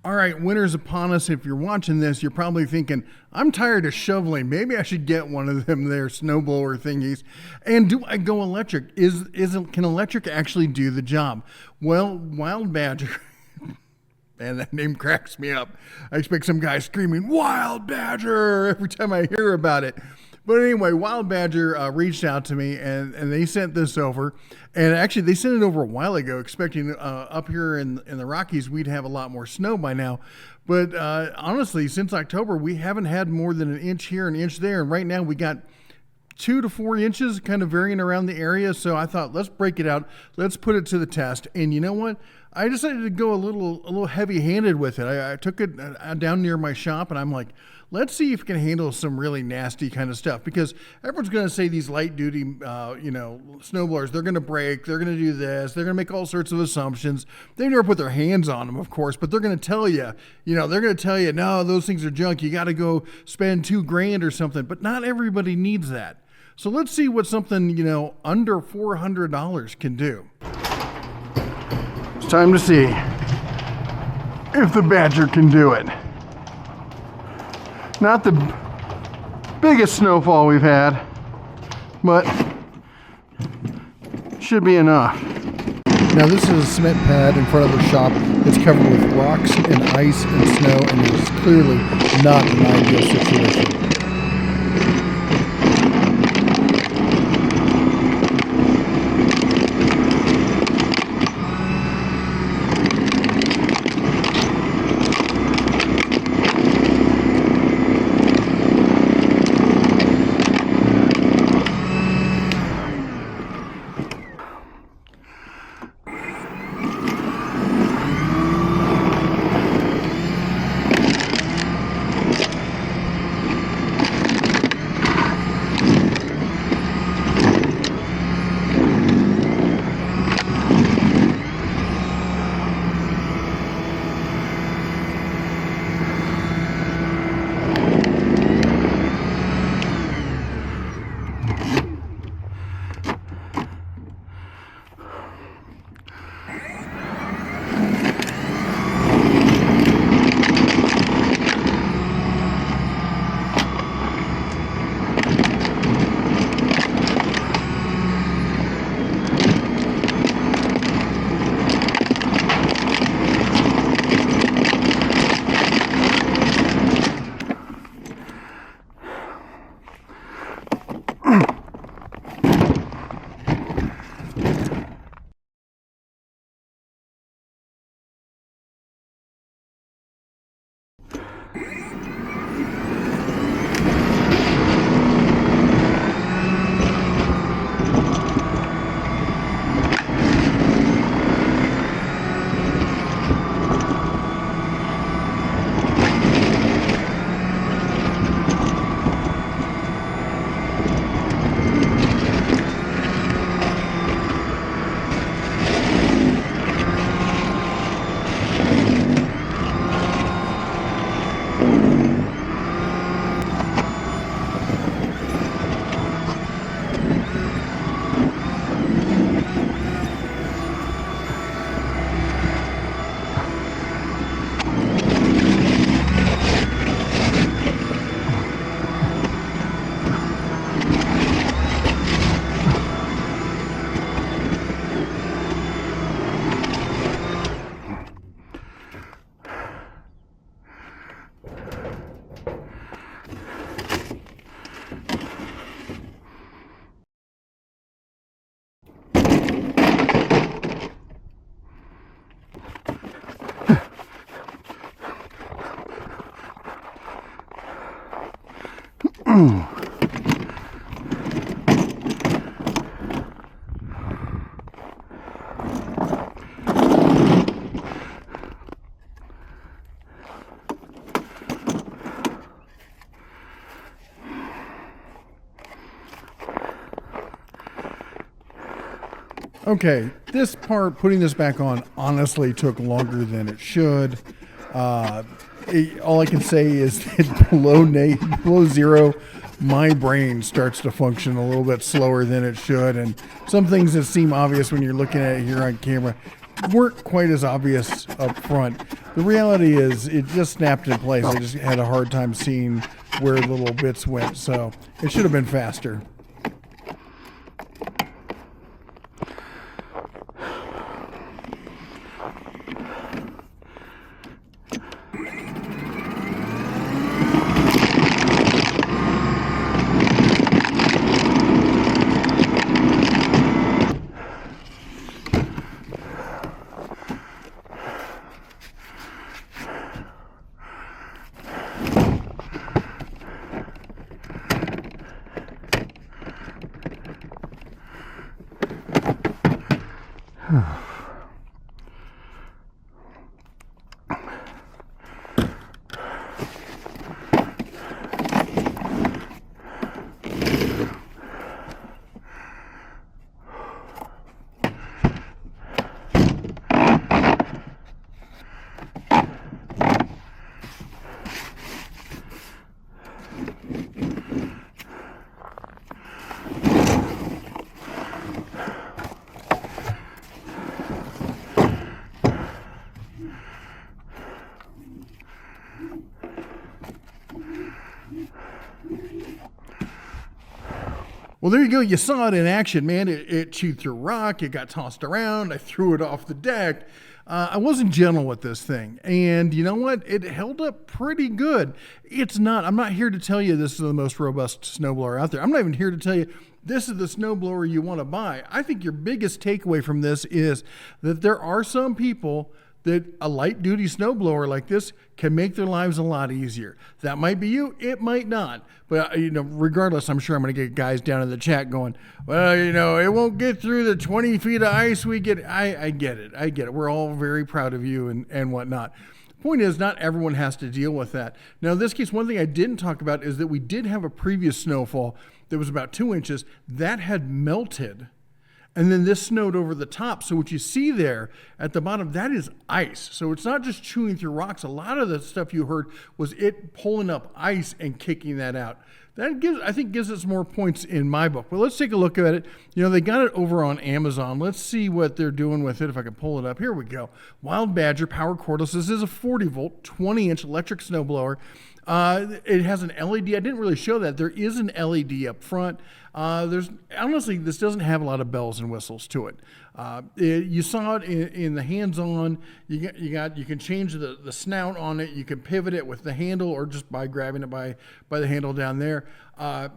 All right, winter's upon us. If you're watching this, you're probably thinking, I'm tired of shoveling. Maybe I should get one of them there snowblower thingies. And do I go electric? Can electric actually do the job? Well, Wild Badger, man, that name cracks me up. I expect some guy screaming, Wild Badger, every time I hear about it. But anyway, Wild Badger reached out to me, and they sent this over. And actually, they sent it over a while ago, expecting up here in the Rockies, we'd have a lot more snow by now. But honestly, since October, we haven't had more than an inch here, an inch there. And right now, we got 2 to 4 inches kind of varying around the area. So I thought, let's break it out. Let's put it to the test. And you know what? I decided to go a little heavy-handed with it. I took it down near my shop, and I'm like, let's see if it can handle some really nasty kind of stuff, because everyone's going to say these light-duty, snowblowers, they're going to break, they're going to do this, they're going to make all sorts of assumptions. They never put their hands on them, of course, but they're going to tell you, no, those things are junk. You got to go spend $2,000 or something, but not everybody needs that. So let's see what something, under $400 can do. It's time to see if the Badger can do it. Not the biggest snowfall we've had, but should be enough. Now this is a cement pad in front of the shop. It's covered with rocks and ice and snow, and it is clearly not an ideal situation. Okay, this part, putting this back on, honestly took longer than it should. All I can say is below zero. my brain starts to function a little bit slower than it should. And some things that seem obvious when you're looking at it here on camera weren't quite as obvious up front. The reality is it just snapped in place. I just had a hard time seeing where little bits went, so it should have been faster. Well, there you go. You saw it in action, man. It chewed through rock. It got tossed around. I threw it off the deck. I wasn't gentle with this thing. And you know what? It held up pretty good. I'm not here to tell you this is the most robust snowblower out there. I'm not even here to tell you this is the snowblower you want to buy. I think your biggest takeaway from this is that there are some people that a light duty snowblower like this can make their lives a lot easier. That might be you, it might not. But regardless, I'm sure I'm going to get guys down in the chat going, well, it won't get through the 20 feet of ice we get. I get it. We're all very proud of you and whatnot. Point is, not everyone has to deal with that. Now, in this case, one thing I didn't talk about is that we did have a previous snowfall that was about 2 inches that had melted. And then this snowed over the top. So what you see there at the bottom, that is ice. So it's not just chewing through rocks. A lot of the stuff you heard was it pulling up ice and kicking that out. That gives us more points in my book. But let's take a look at it. They got it over on Amazon. Let's see what they're doing with it. If I can pull it up. Here we go. Wild Badger Power Cordless. This is a 40 volt, 20 inch electric snowblower. It has an LED. I didn't really show that. There is an LED up front. Honestly, this doesn't have a lot of bells and whistles to it. You saw it in the hands-on. You can change the snout on it. You can pivot it with the handle or just by grabbing it by the handle down there.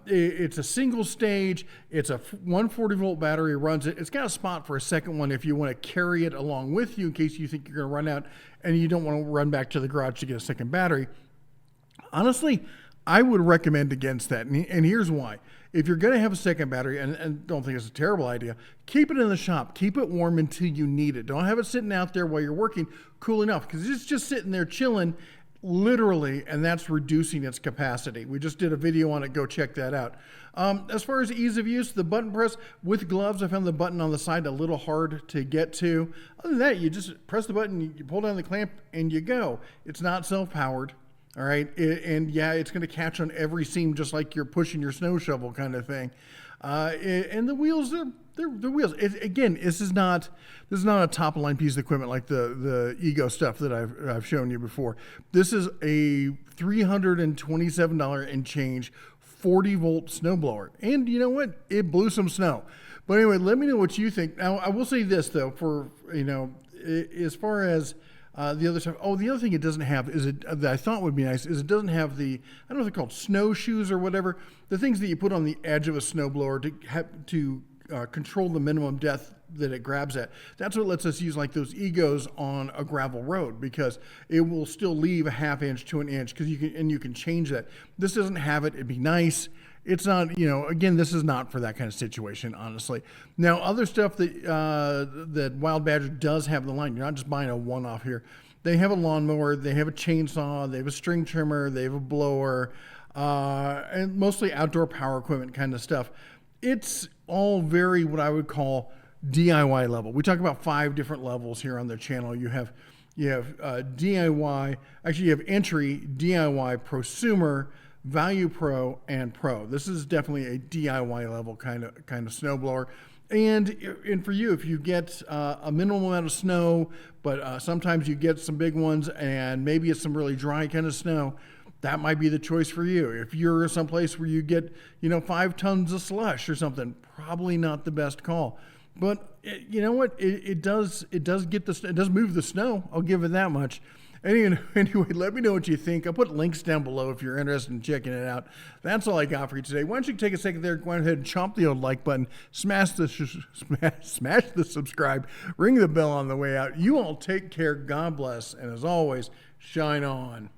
It's a single stage. It's a 140 volt battery runs it. It's got a spot for a second one if you want to carry it along with you in case you think you're going to run out and you don't want to run back to the garage to get a second battery. Honestly, I would recommend against that, and here's why. If you're going to have a second battery, and don't think it's a terrible idea, keep it in the shop. Keep it warm until you need it. Don't have it sitting out there while you're working cooling off, because it's just sitting there chilling, literally, and that's reducing its capacity. We just did a video on it. Go check that out. As far as ease of use, the button press with gloves, I found the button on the side a little hard to get to. Other than that, you just press the button, you pull down the clamp, and you go. It's not self-powered. All right, it's going to catch on every seam just like you're pushing your snow shovel kind of thing. And the wheels, they're wheels. This is not a top line piece of equipment like the Ego stuff that I've shown you before. This is a $327 and change 40 volt snowblower, and you know what? It blew some snow. But anyway, let me know what you think. Now, I will say this though, as far as the other stuff. Oh, the other thing it doesn't have that I thought would be nice is it doesn't have I don't know if they're called snowshoes or whatever, the things that you put on the edge of a snowblower to control the minimum depth that it grabs at. That's what lets us use like those Egos on a gravel road, because it will still leave a half inch to an inch because you can change that. This doesn't have it. It'd be nice. It's not, again, this is not for that kind of situation, honestly. Now, other stuff that Wild Badger does have in the line, you're not just buying a one-off here. They have a lawnmower, they have a chainsaw, they have a string trimmer, they have a blower, and mostly outdoor power equipment kind of stuff. It's all very what I would call DIY level. We talk about 5 different levels here on the channel. You have DIY, actually you have entry, DIY, prosumer, Value Pro and Pro. This is definitely a DIY level kind of snowblower. And for you, if you get a minimal amount of snow, but sometimes you get some big ones, and maybe it's some really dry kind of snow, that might be the choice for you. If you're someplace where you get 5 tons of slush or something, probably not the best call. But you know what? It does move the snow. I'll give it that much. Anyway, let me know what you think. I'll put links down below if you're interested in checking it out. That's all I got for you today. Why don't you take a second there, go ahead and chomp the old like button, smash the subscribe, ring the bell on the way out. You all take care. God bless. And as always, shine on.